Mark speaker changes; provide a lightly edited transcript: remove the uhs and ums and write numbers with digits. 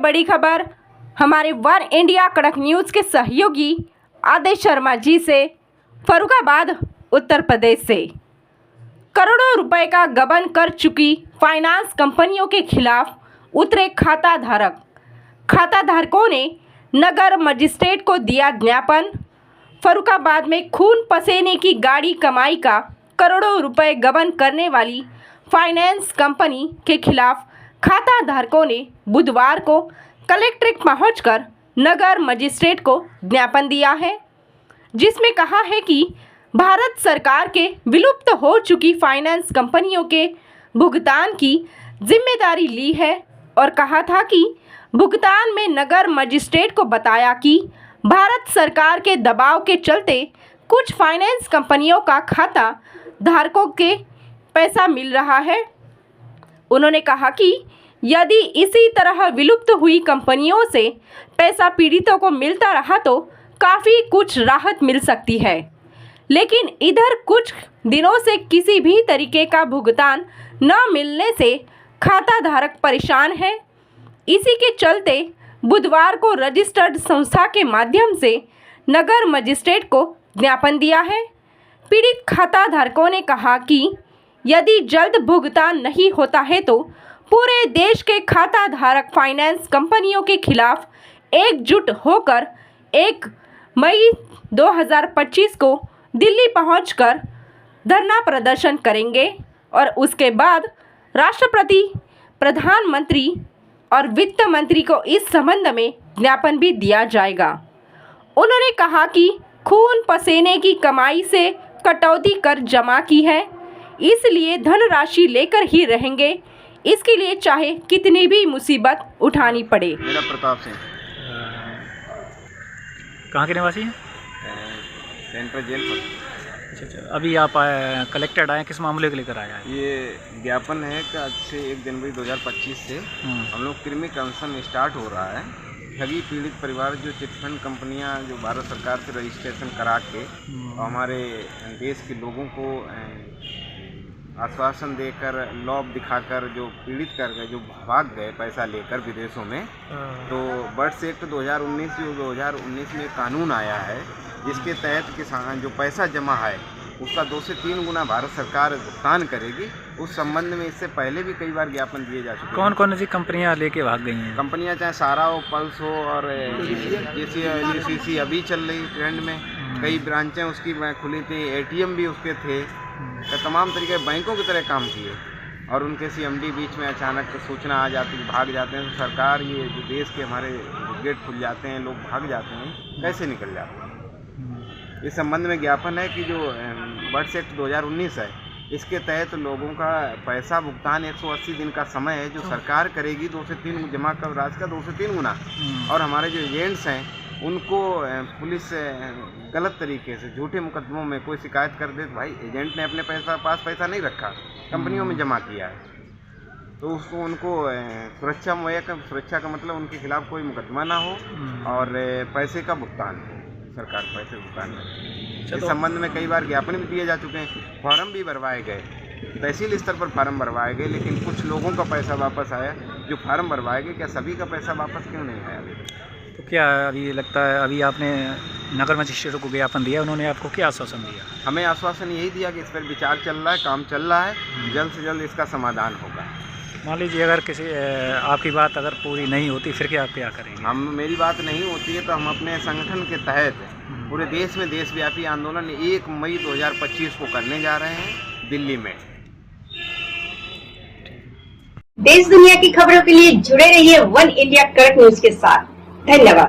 Speaker 1: बड़ी खबर हमारे वन इंडिया कड़क न्यूज़ के सहयोगी आदेश शर्मा जी से। फर्रुखाबाद उत्तर प्रदेश से करोड़ों रुपए का गबन कर चुकी फाइनेंस कंपनियों के खिलाफ उतरे खाता धारकों ने नगर मजिस्ट्रेट को दिया ज्ञापन। फर्रुखाबाद में खून पसीने की गाड़ी कमाई का करोड़ों रुपए गबन करने वाली फाइनेंस कंपनी के खिलाफ खाता धारकों ने बुधवार को कलेक्ट्रेट पहुंचकर नगर मजिस्ट्रेट को ज्ञापन दिया है, जिसमें कहा है कि भारत सरकार के विलुप्त हो चुकी फाइनेंस कंपनियों के भुगतान की जिम्मेदारी ली है और कहा था कि भुगतान में नगर मजिस्ट्रेट को बताया कि भारत सरकार के दबाव के चलते कुछ फाइनेंस कंपनियों का खाता धारकों के पैसा मिल रहा है। उन्होंने कहा कि यदि इसी तरह विलुप्त हुई कंपनियों से पैसा पीड़ितों को मिलता रहा तो काफ़ी कुछ राहत मिल सकती है, लेकिन इधर कुछ दिनों से किसी भी तरीके का भुगतान न मिलने से खाता धारक परेशान है। इसी के चलते बुधवार को रजिस्टर्ड संस्था के माध्यम से नगर मजिस्ट्रेट को ज्ञापन दिया है। पीड़ित खाता धारकों ने कहा कि यदि जल्द भुगतान नहीं होता है तो पूरे देश के खाता धारक फाइनेंस कंपनियों के खिलाफ एकजुट होकर 1 मई 2025 को दिल्ली पहुंचकर धरना प्रदर्शन करेंगे और उसके बाद राष्ट्रपति, प्रधानमंत्री और वित्त मंत्री को इस संबंध में ज्ञापन भी दिया जाएगा। उन्होंने कहा कि खून पसीने की कमाई से कटौती कर जमा की है, इसलिए धनराशि लेकर ही रहेंगे, इसके लिए चाहे कितनी भी मुसीबत उठानी पड़े।
Speaker 2: मेरा प्रताप सिंह।
Speaker 3: कहाँ के निवासी हैं?
Speaker 2: सेंट्रल जेल पर।
Speaker 3: अच्छा, अभी आप कलेक्टेड आए, किस मामले को लेकर आए हैं?
Speaker 2: ये ज्ञापन है कि आज से 1 जनवरी 2025 से हम लोग कृमि कंसन स्टार्ट हो रहा है। ठगी पीड़ित परिवार जो चिटफंड कंपनियां जो भारत सरकार से रजिस्ट्रेशन करा के हमारे देश के लोगों को आश्वासन देकर लॉब दिखाकर जो पीड़ित कर गए, जो भाग गए पैसा लेकर विदेशों में, तो बर्ड्स एक्ट 2019 में कानून आया है जिसके तहत किसान जो पैसा जमा है उसका 2 से 3 गुना भारत सरकार भुगतान करेगी। उस संबंध में इससे पहले भी कई बार ज्ञापन दिए जा चुके हैं।
Speaker 3: कौन कौन सी कंपनियां लेके भाग गई हैं?
Speaker 2: कंपनियां चाहे सारा हो, पल्स हो और जैसी अभी चल रही ट्रेंड में, कई ब्रांचें उसकी खुली थी, ATM भी उसके थे, तो तमाम तरीके बैंकों की तरह काम किए और उनके CMD बीच में अचानक सूचना आ जाती है, भाग जाते हैं, तो सरकार ये जो देश के हमारे गेट खुल जाते हैं, लोग भाग जाते हैं, कैसे निकल जाते हैं। इस संबंध में ज्ञापन है कि जो बर्ड्स एक्ट 2019 है इसके तहत लोगों का पैसा भुगतान 180 दिन का समय है जो सरकार करेगी 2 से 3 जमा कर राशि का 2 से 3 गुना, और हमारे जो एजेंट्स हैं उनको पुलिस गलत तरीके से झूठे मुकदमों में कोई शिकायत कर दे तो भाई एजेंट ने अपने पास पैसा नहीं रखा, कंपनियों में जमा किया है, तो उसको उनको सुरक्षा का मतलब उनके खिलाफ कोई मुकदमा ना हो और पैसे का भुगतान हो, सरकार पैसे भुगतान करे। इस संबंध में कई बार ज्ञापन भी दिए जा चुके हैं, फॉर्म भी भरवाए गए, तहसील स्तर पर फार्म भरवाए गए, लेकिन कुछ लोगों का पैसा वापस आया जो फार्म भरवाए गए। क्या सभी का पैसा वापस क्यों नहीं आया अभी?
Speaker 3: तो क्या अभी लगता है अभी आपने नगर मजिस्ट्रेट को ज्ञापन दिया, उन्होंने आपको क्या आश्वासन दिया?
Speaker 2: हमें आश्वासन यही दिया कि इस पर विचार चल रहा है, काम चल रहा है, जल्द से जल्द इसका समाधान होगा।
Speaker 3: मान लीजिए अगर किसी आपकी बात अगर पूरी नहीं होती फिर क्या करेंगे?
Speaker 2: मेरी बात नहीं होती है तो हम अपने संगठन के तहत पूरे देश में देशव्यापी आंदोलन 1 मई 2025 को करने जा रहे हैं दिल्ली में।
Speaker 4: देश दुनिया की खबरों के लिए जुड़े रहिए वन इंडिया कड़क न्यूज के साथ। धन्यवाद।